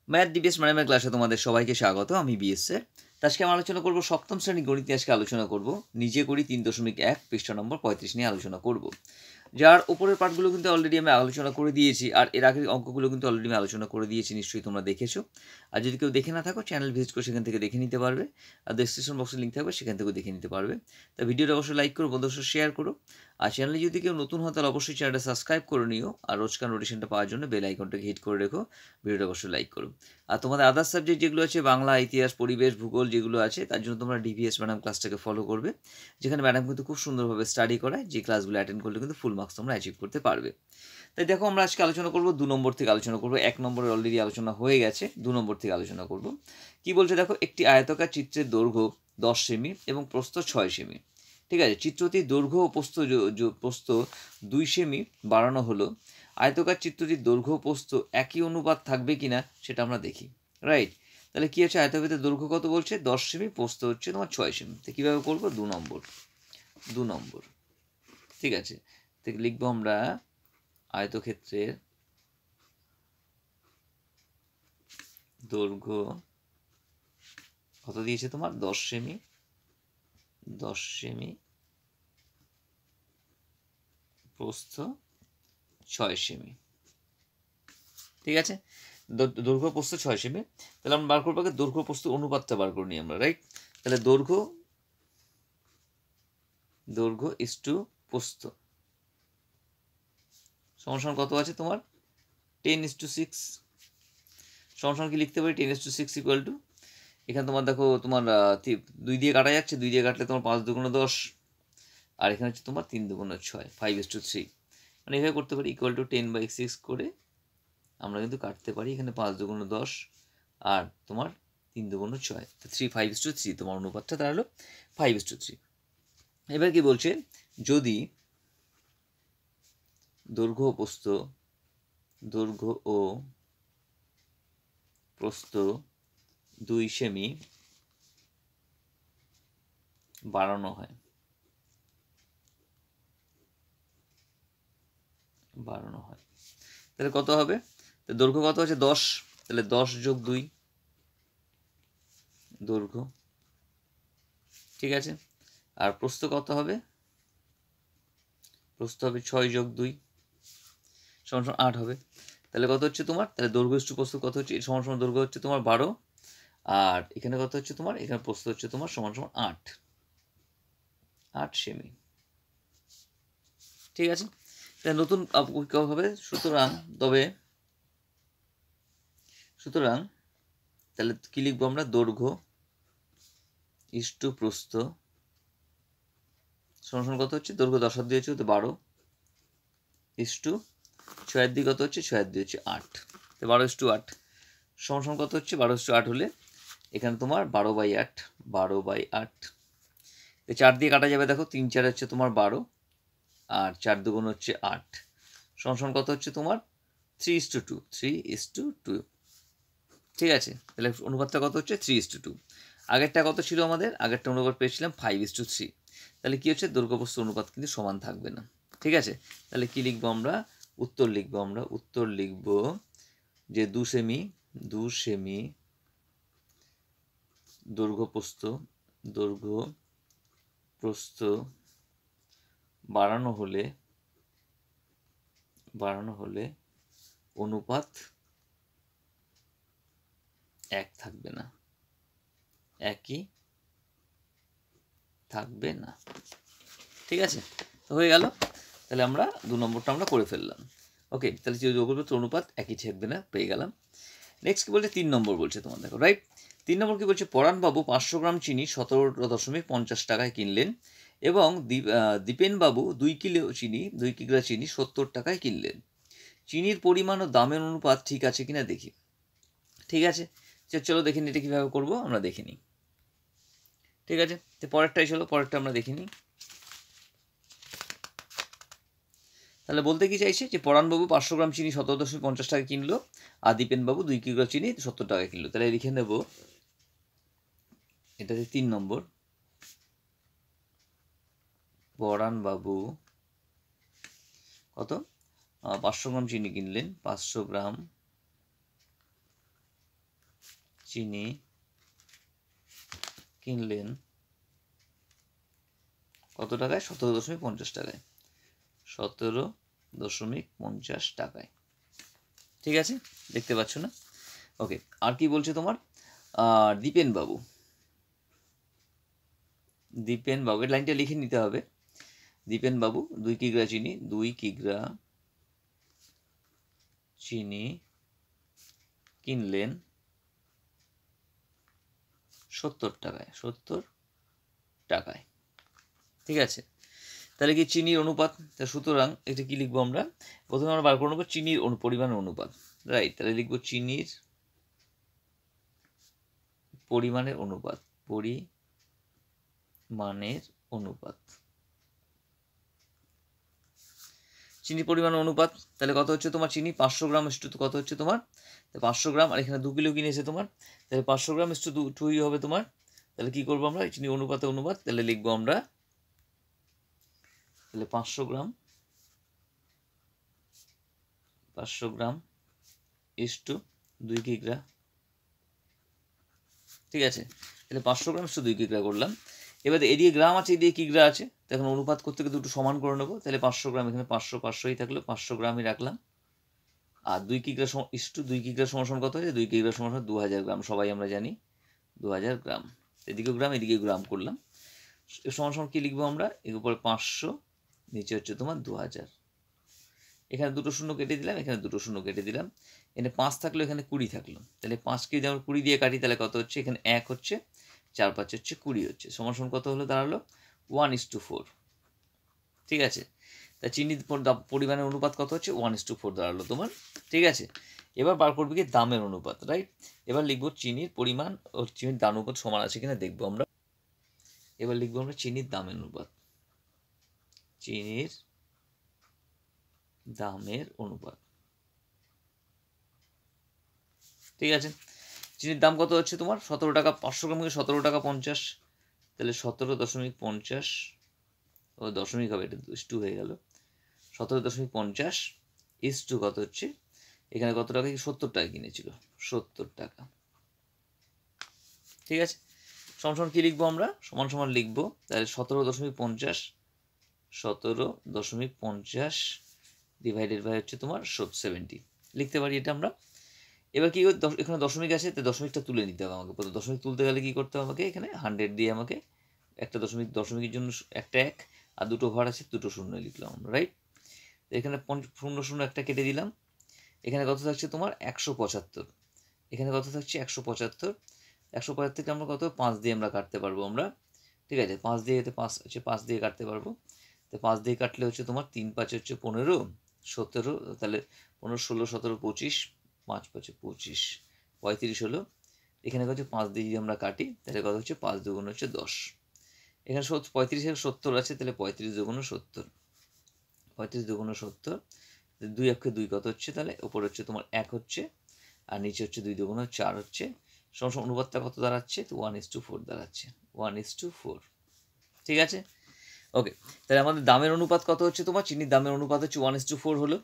Math DBS ম্যাডামের ক্লাসে তোমাদের সবাইকে স্বাগত। আমি বিএস স্যার। তো আজকে আমরা আলোচনা করব সপ্তম শ্রেণী গণিত নিয়ে। আজকে আলোচনা করব নিজে করি 3.1 পৃষ্ঠা নম্বর 35 নিয়ে আলোচনা করব, যার উপরের পার্টগুলো কিন্তু অলরেডি আমি আলোচনা করে দিয়েছি, আর এর আগের অঙ্কগুলো কিন্তু অলরেডি আমি আলোচনা করে দিয়েছি, নিশ্চয়ই তোমরা দেখেছো। আর যদি কেউ দেখে না থাকো, চ্যানেল ভিজিট করে সেখান থেকে দেখে নিতে পারবে, আর ডেসক্রিপশন বক্সে লিঙ্ক থাকবে, সেখান থেকেও দেখে নিতে পারবে। তা ভিডিওটা অবশ্যই লাইক করো, বন্ধুদের সাথে শেয়ার করো, আর চ্যানেলে যদি কেউ নতুন হয় তাহলে অবশ্যই চ্যানেলটা সাবস্ক্রাইব করে নিও, আর রোজকার নোটিফিকেশনটা পাওয়ার জন্য বেল আইকনটাকে হিট করে রেখো। ভিডিওটা অবশ্যই লাইক করো। আর তোমাদের আদার্স সাবজেক্ট যেগুলো আছে, বাংলা, ইতিহাস, পরিবেশ, ভূগোল যেগুলো আছে, তার জন্য তোমরা ডিভিএস ম্যাডাম ক্লাসটাকে ফলো করবে, যেখানে ম্যাডাম কিন্তু খুব সুন্দরভাবে স্টাডি করায়, যে ক্লাসগুলো অ্যাটেন্ড করলে কিন্তু ফুল মার্কস তোমরা অ্যাচিভ করতে পারবে। তাই দেখো, আমরা আজকে আলোচনা করবো 2 নম্বর থেকে আলোচনা করবো। 1 নম্বরে অলরেডি আলোচনা হয়ে গেছে, 2 নম্বর থেকে আলোচনা করব। কি বলছে দেখো, একটি আয়তাকার চিত্রের দৈর্ঘ্য 10 সেমি এবং প্রস্থ 6 সেমি। ঠিক আছে, চিত্রটির দৈর্ঘ্য ও প্রস্থ 2 সেমি বাড়ানো হলো। আয়তকার চিত্রটির দৈর্ঘ্য প্রস্থ একই অনুপাত থাকবে কিনা সেটা আমরা দেখি, রাইট? তাহলে কি হচ্ছে, আয়তক্ষেত্রের দৈর্ঘ্য কত বলছে? 10 সেমি, প্রস্থ হচ্ছে তোমার 6 সেমি। তো কীভাবে করবো? 2 নম্বর। ঠিক আছে, তো লিখবো আমরা আয়তক্ষেত্রের দৈর্ঘ্য কত দিয়েছে তোমার? 10 সেমি, প্রস্থ 6 সেমি। ঠিক আছে, দৈর্ঘ্য প্রস্থ 6 সেমি। তাহলে আমরা বার করবো আগে দৈর্ঘ্য প্রস্থ অনুপাতটা বার করে নিই আমরা, রাইট? তাহলে দৈর্ঘ্য ইস টু প্রস্থ সমান কত আছে তোমার? 10:6। সমান কি লিখতে পারি? 10:6 ইকুয়াল টু, এখানে তোমার দেখো, তোমার 2 দিয়ে কাটা যাচ্ছে, 2 দিয়ে কাটলে তোমার 5 দুগুণ 10, আর এখানে হচ্ছে তোমার 3 দুগুণ 6, 5:3। মানে এভাবে করতে পারি, ইকুয়াল টু 10/6 করে আমরা কিন্তু কাটতে পারি। এখানে 5 দুগুণ 10 আর তোমার 3 দুগুণ 6, 5:3 তোমার অনুপাতটা দাঁড়ালো 5:3। এবার কি বলছে, যদি দৈর্ঘ্য ও প্রস্থ 2 সেমি বাড়ানো হয়, তাহলে কত হবে? তো দৈর্ঘ্য কত আছে? 10, তাহলে 10 যোগ 2 দৈর্ঘ্য, ঠিক আছে। আর প্রস্থ কত হবে? প্রস্থ হবে 6 যোগ 2 সমান 8 হবে। তাহলে কত হচ্ছে তোমার? তাহলে দৈর্ঘ্য ইস টু প্রস্থ কত হচ্ছে? সমান দৈর্ঘ্য হচ্ছে তোমার 12, আর এখানে কত হচ্ছে তোমার? এখানে প্রস্থ হচ্ছে তোমার সমান 8 সেমি। ঠিক আছে, তাহলে নতুন হবে। সুতরাং তাহলে কি লিখবো আমরা? দৈর্ঘ্য ইস টু প্রস্থ সমান কত হচ্ছে? দৈর্ঘ্য 10 দিয়ে হচ্ছে 12 ইস টু 6 দিয়ে কত হচ্ছে? 6 দিয়ে হচ্ছে 8, তো 12:8 সমান কত হচ্ছে? 12:8 হলে এখানে তোমার 12/8, 12/8। 4 দিয়ে কাটা যাবে, দেখো 3 4 হচ্ছে তোমার 12, আর 4 দুগুণ হচ্ছে 8 সমান কত হচ্ছে তোমার? 3:2। ঠিক আছে, তাহলে অনুপাতটা কত হচ্ছে? 3:2। আগেরটা কত ছিল আমাদের? আগেরটা অনুপাত পেয়েছিলাম 5:3। তাহলে কি হচ্ছে? দৈর্ঘ্য প্রস্থ অনুপাত কিন্তু সমান থাকবে না। ঠিক আছে, তাহলে কি লিখবো আমরা? উত্তর লিখবো যে 2 সেমি দৈর্ঘ্য প্রস্থ বাড়ানো হলে অনুপাত 1 থাকবে না, একই থাকবে না। ঠিক আছে, তো হয়ে গেল। তাহলে আমরা 2 নম্বরটা আমরা করে ফেললাম। ওকে, তাহলে দৈর্ঘ্য অনুপাত একই থাকবে না, পেয়ে গেলাম। নেক্সট কি বলছে? 3 নম্বর বলছে তোমার, দেখো, রাইট? 3 নম্বর কি বলছে? পরাণবাবু 500 গ্রাম চিনি 17.50 টাকায় কিনলেন, এবং দীপেনবাবু 2 কিলো চিনি 70 টাকায় কিনলেন। চিনির পরিমাণ ও দামের অনুপাত ঠিক আছে কিনা দেখি। ঠিক আছে, চলো দেখে নিই এটা কীভাবে করবো, আমরা দেখে নিই। ঠিক আছে, তো পরেরটা আমরা দেখে নিই। তাহলে বলতে কি চাইছে, যে পরাণবাবু 500 গ্রাম চিনি 17.50 টাকা কিনলো, আর দীপেনবাবু 2 কিলো চিনি 70 টাকা কিনলো। তাহলে লিখে নেব, এটাতে 3 নম্বর। পরাণবাবু কত? 500 গ্রাম চিনি কিনলেন, 500 গ্রাম চিনি কিনলেন কত টাকায়? 17.50 টাকায়। 17.50 টাকায়। ঠিক আছে, দেখতে পাচ্ছ না? ওকে, আর কি বলছে তোমার? দীপেন বাবু, এর লাইনটা লিখে নিতে হবে। দীপেন বাবু 2 কিগ্রা চিনি, 2 কিগ্রা চিনি কিনলেন 70 টাকায়। 70 টাকায়। ঠিক আছে, তাহলে কি চিনির অনুপাত? সুতরাং এটা কি লিখবো আমরা? প্রথমে আমরা বার করে নেবো চিনির পরিমাণের অনুপাত, রাইট? তাহলে লিখবো চিনির পরিমাণের অনুপাত, চিনির পরিমাণ অনুপাত। তাহলে কত হচ্ছে তোমার? চিনি 500 গ্রাম ইস্টু কত হচ্ছে তোমার? 500 গ্রাম, আর এখানে 2 কিলো কিনেছে তোমার, তাহলে 500 গ্রাম ইস্টু 2 হবে তোমার। তাহলে কি করবো আমরা? চিনি অনুপাতে অনুপাত, তাহলে লিখবো আমরা, তাহলে 500 গ্রাম ইস্টু 2 কিগ্রা। ঠিক আছে, তাহলে 500 গ্রাম ইস্টু 2 কিগ্রা করলাম। এবার এদিকে গ্রাম আছে, এদিকে কিগ্রা আছে, তখন অনুপাত করতে গিয়ে দুটো সমান করে নেবো। তাহলে 500 গ্রাম, এখানে 500ই থাকলো, 500 গ্রামই রাখলাম। আর 2 কিগ্রা ইস্টু 2 কিগ্রা সমান কত হয়েছে? 2 কিগ্রা সমান 2000 গ্রাম, সবাই আমরা জানি 2000 গ্রাম। এদিকেও গ্রাম, এদিকে গ্রাম করলাম। সমান কি লিখবো আমরা? এর উপরে 500, নিচে হচ্ছে তোমার 2000। এখানে দুটো শূন্য কেটে দিলাম, এখানে দুটো শূন্য কেটে দিলাম। এখানে 5 থাকলো, এখানে 20 থাকলো। তাহলে 5কে যদি আমরা 20 দিয়ে কাটি, তাহলে কত হচ্ছে? এখানে 1 হচ্ছে, 4 5 হচ্ছে 20 হচ্ছে। সমান কত হলো? দাঁড়ালো 1:4। ঠিক আছে, তা চিনির পরিমাণের অনুপাত কত হচ্ছে? 1:4 দাঁড়ালো তোমার। ঠিক আছে, এবার বার করবে কি? দামের অনুপাত, রাইট? এবার লিখবো চিনির পরিমাণ ও চিনির দাম অনুপাত সমান আছে কিনা দেখবো আমরা। এবার লিখবো আমরা চিনির দামের অনুপাত, চিনির দামের অনুপাত। ঠিক আছে, চিনির দাম কত হচ্ছে তোমার? 17 টাকা। 500 গ্রাম 17 টাকা 50, তাহলে 17.50, ও দশমিক হবে, এটা ইস্টু হয়ে গেল। 17.50 ইস্টু কত হচ্ছে? এখানে কত টাকা? 70 টাকা কিনেছিল, 70 টাকা। ঠিক আছে, সমান কি লিখবো আমরা? সমান লিখবো তাহলে 17.50 ডিভাইডেড বাই হচ্ছে তোমার 70 লিখতে পারি এটা আমরা। এবার কি, এখানে দশমিক আছে, তো দশমিকটা তুলে নিতে হবে আমাকে। দশমিক তুলতে গেলে কি করতে হবে আমাকে? এখানে 100 দিয়ে আমাকে একটা দশমিকের জন্য একটা 1, আর দুটো ঘর আছে, দুটো শূন্য লিখলাম আমরা, রাইট? এখানে 0 একটা কেটে দিলাম। এখানে কত থাকছে তোমার? 175। এখানে কত থাকছে? 175। 175কে আমরা কত? 5 দিয়ে আমরা কাটতে পারবো আমরা। ঠিক আছে, 5 দিয়ে, এতে 5 হচ্ছে, 5 দিয়ে কাটতে পারবো। তো 5 দিয়ে কাটলে হচ্ছে তোমার 3 5 হচ্ছে 15, 17, তাহলে 15 16 17 25, 5 5 25, 35 হলো। এখানে হচ্ছে 5 দিয়ে যদি আমরা কাটি, তাহলে কত হচ্ছে? 5 2 হচ্ছে 10। এখানে 35 এর 70 আছে, তাহলে 35 2 70, 35 2 70, 2 অক্ষে 2 কত হচ্ছে? তাহলে উপরে হচ্ছে তোমার 1 হচ্ছে, আর নিচে হচ্ছে 2 2 4 হচ্ছে। অনুপাতটা কত দাঁড়াচ্ছে? 1:4 দাঁড়াচ্ছে, 1:4। ঠিক আছে, ওকে। তাহলে আমাদের দামের অনুপাত কত হচ্ছে তোমার? চিনির দামের অনুপাত হচ্ছে 1:4 হলো,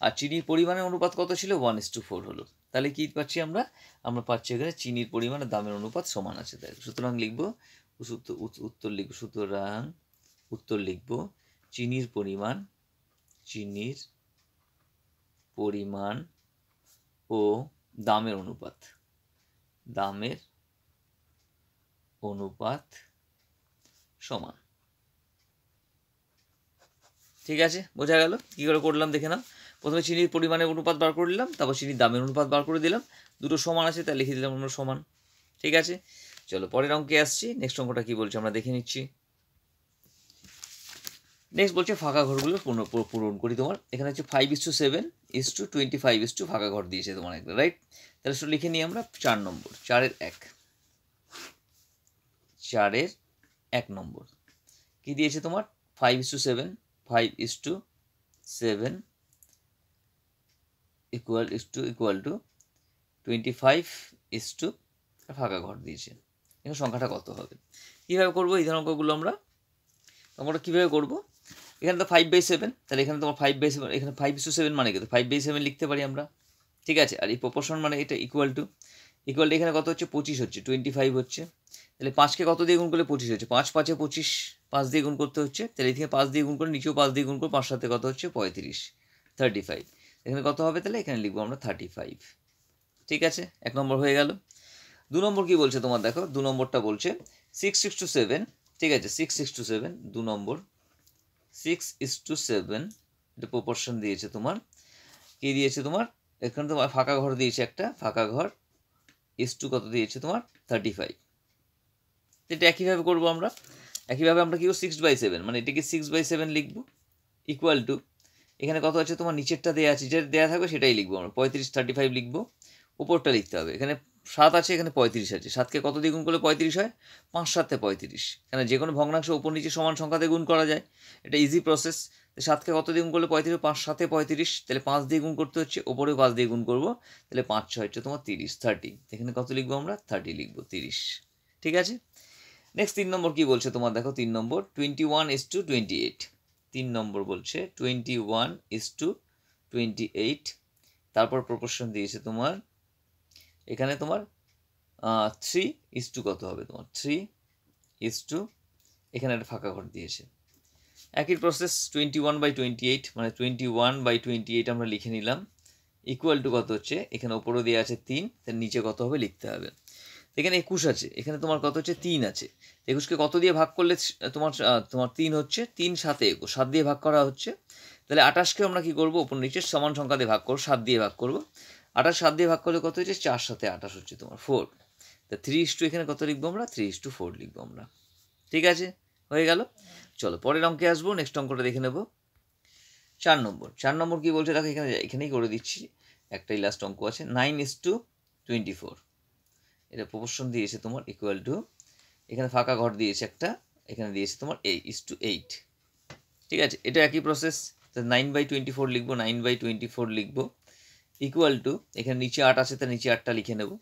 আর চিনির পরিমাণের অনুপাত কত ছিল? 1:4 হলো। তাহলে কি পাচ্ছি আমরা? আমরা পাচ্ছি এখানে চিনির পরিমাণ আর দামের অনুপাত সমান আছে। তাই সুতরাং লিখবো উত্তর লিখবো চিনির পরিমাণ ও দামের অনুপাত সমান। ঠিক আছে, বোঝা গেল কী করে করলাম? দেখে নাও। প্রথমে চিনির পরিমাণের অনুপাত বার করে দিলাম, তারপর চিনির দামের অনুপাত বার করে দিলাম। দুটো সমান আছে, তাই লিখে দিলাম আমরা সমান। ঠিক আছে, চলো পরের অঙ্কে আসছি। নেক্সট অঙ্কটা কী বলছে আমরা দেখে নিচ্ছি। নেক্সট বলছে ফাঁকা ঘরগুলো পূরণ করি। তোমার এখানে হচ্ছে 5:7:25 ফাঁকা ঘর দিয়েছে তোমার একটা, রাইট? তাহলে সেটা লিখে নিই আমরা। 4 নম্বর, 4-এর 1 নম্বর কী দিয়েছে তোমার? 5:7 ইকুয়াল টু 25 ফাঁকা ঘর দিয়েছে। এখানে সংখ্যাটা কত হবে? কীভাবে করবো এই ধরনের অঙ্কগুলো আমরা কীভাবে করবো? এখানে তো 5/7, তাহলে এখানে তোমার 5/7, এখানে 5:7 মানে কি? তো 5/7 লিখতে পারি আমরা। ঠিক আছে, আর এই প্রপোর্শন মানে এটা ইকুয়াল ইকুয়াল এখানে কত হচ্ছে 25 হচ্ছে, 25 হচ্ছে। তাহলে 5কে কত দিয়ে গুণ করলে 25 হচ্ছে, 5 5 25, 5 দিয়ে গুণ করতে হচ্ছে। তাহলে এখানে 5 দিয়ে গুণ করে নিচেও 5 দিয়ে গুণ করে 5 সাথে কত হচ্ছে 35, 35। এখানে কত হবে তাহলে এখানে লিখবো আমরা 35। ঠিক আছে, 1 নম্বর হয়ে গেল। 2 নম্বর কি বলছে তোমার দেখো, 2 নম্বরটা বলছে 6:7। ঠিক আছে, 6:7 2 নম্বর, 6:7 এটা প্রপোর্শন দিয়েছে তোমার, কি দিয়েছে তোমার এখানে তোমার ফাঁকা ঘর দিয়েছে, একটা ফাঁকা ঘর, ইস টু কত দিয়েছে তোমার 35। এটা একইভাবে করবো আমরা, একইভাবে আমরা কি করবো 6/7 মানে এটাকে 6/7 লিখবো, ইকুয়াল টু এখানে কত আছে তোমার নিচেরটা দেওয়া আছে, যেটা দেওয়া থাকবে সেটাই লিখবো আমরা, 35 লিখবো, উপরটা লিখতে হবে। এখানে 7 আছে, এখানে 35 আছে, 7কে কত দিয়ে গুণ করলে 35 হয়, 5 7 35। এখানে যে কোনো ভগ্নাংশ উপর নিচে সমান সংখ্যাতে গুণ করা যায়, এটা ইজি প্রসেস। 7কে কত দিয়ে গুণ করলে 35, 5 7 35, তাহলে 5 দিয়ে গুণ করতে হচ্ছে, ওপরেও 5 দিয়ে গুণ করবো, তাহলে 5 6 হচ্ছে তোমার 30, 30। এখানে কত লিখবো আমরা 30 লিখবো, 30। ঠিক আছে, নেক্সট 3 নম্বর কি বলছে তোমার দেখো, 3 নম্বর 21:28। 3 নম্বর বলছে 21:28, তারপর প্রপোর্শন দিয়েছে তোমার এখানে তোমার 3:2 কত হবে তোমার 3:2, এখানে একটা ফাঁকা ঘর দিয়েছে। একই প্রসেস 21/28 মানে 21/28 আমরা লিখে নিলাম, ইকুয়াল টু কত হচ্ছে এখানে ওপরও দেওয়া আছে 3, তার নিচে কত হবে লিখতে হবে। এখানে 21 আছে, এখানে তোমার কত হচ্ছে 3 আছে, 21কে কত দিয়ে ভাগ করলে তোমার 3 হচ্ছে, 3 7 21, 7 দিয়ে ভাগ করা হচ্ছে। তাহলে 28কে আমরা কি করবো, ওপর নিচে সমান সংখ্যা দিয়ে ভাগ করবো, 7 দিয়ে ভাগ করবো। 28 7 দিয়ে ভাগ করলে কত হচ্ছে 4 7 28 হচ্ছে তোমার 4। তা 3:2 এখানে কত লিখবো আমরা 3:4 লিখবো আমরা। ঠিক আছে, হয়ে গেল। চলো পরের অঙ্কে আসবো, নেক্সট অঙ্কটা দেখে নেবো। 4 নম্বর, 4 নম্বর কি বলছে দেখো, এখানেই করে দিচ্ছি, একটাই লাস্ট অঙ্ক আছে, 9:24। এটা প্রপোর্শন দিয়েছে তোমার ইকুয়াল টু, এখানে ফাঁকা ঘর দিয়েছে একটা, এখানে দিয়েছে তোমার 8:8। ঠিক আছে, এটা একই প্রসেস, 9/24 লিখবো, 9/24 লিখবো, ইকুয়াল টু এখানে নিচে 8 আছে, তার নিচে 8টা লিখে নেবো।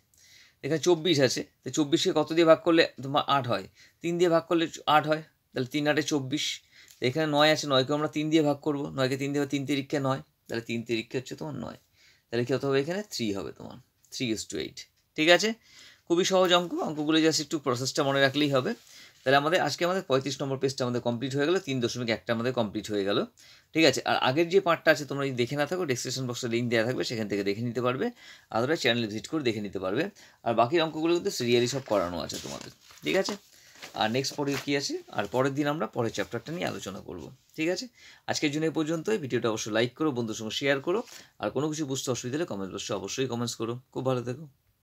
এখানে 24 আছে, তো 24কে কত দিয়ে ভাগ করলে তোমার 8 হয়, 3 দিয়ে ভাগ করলে 8 হয়, তাহলে 3 8 24। এখানে 9 আছে, 9কে আমরা 3 দিয়ে ভাগ করবো, 9কে 3 দিয়ে 3 তিরিক্ষে 9, তাহলে 3 তিরিক্ষে হচ্ছে তোমার 9, তাহলে কত হবে এখানে 3 হবে তোমার, 3:8। ঠিক আছে, খুবই সহজ অঙ্ক, অঙ্কগুলো জাস্ট একটু প্রসেসটা মনে রাখলেই হবে। তাহলে আজকে আমাদের 35 নম্বর পেজটা আমাদের কমপ্লিট হয়ে গেল, 3.1টা আমাদের কমপ্লিট হয়ে গেল। ঠিক আছে, আর আগের যে পার্টটা আছে তোমরা যদি দেখে না থাকো, ডেসক্রিপশন বক্সে লিঙ্ক দেওয়া থাকবে, সেখান থেকে দেখে নিতে পারবে, আদারওয়াইজ চ্যানেলে ভিজিট করে দেখে নিতে পারবে। আর বাকি অঙ্কগুলো কিন্তু সিরিয়ালি সব করানো আছে তোমাদের। ঠিক আছে, আর নেক্সট পরে কী আছে, আর পরের দিন আমরা পরের চ্যাপ্টারটা নিয়ে আলোচনা করব। ঠিক আছে, আজকের জন্য এই পর্যন্তই। ভিডিওটা অবশ্যই লাইক করো, বন্ধুর সঙ্গে শেয়ার করো, আর কোনো কিছু বুঝতে অসুবিধা হলে কমেন্ট বক্সে অবশ্যই কমেন্টস করো। খুব ভালো থেকো।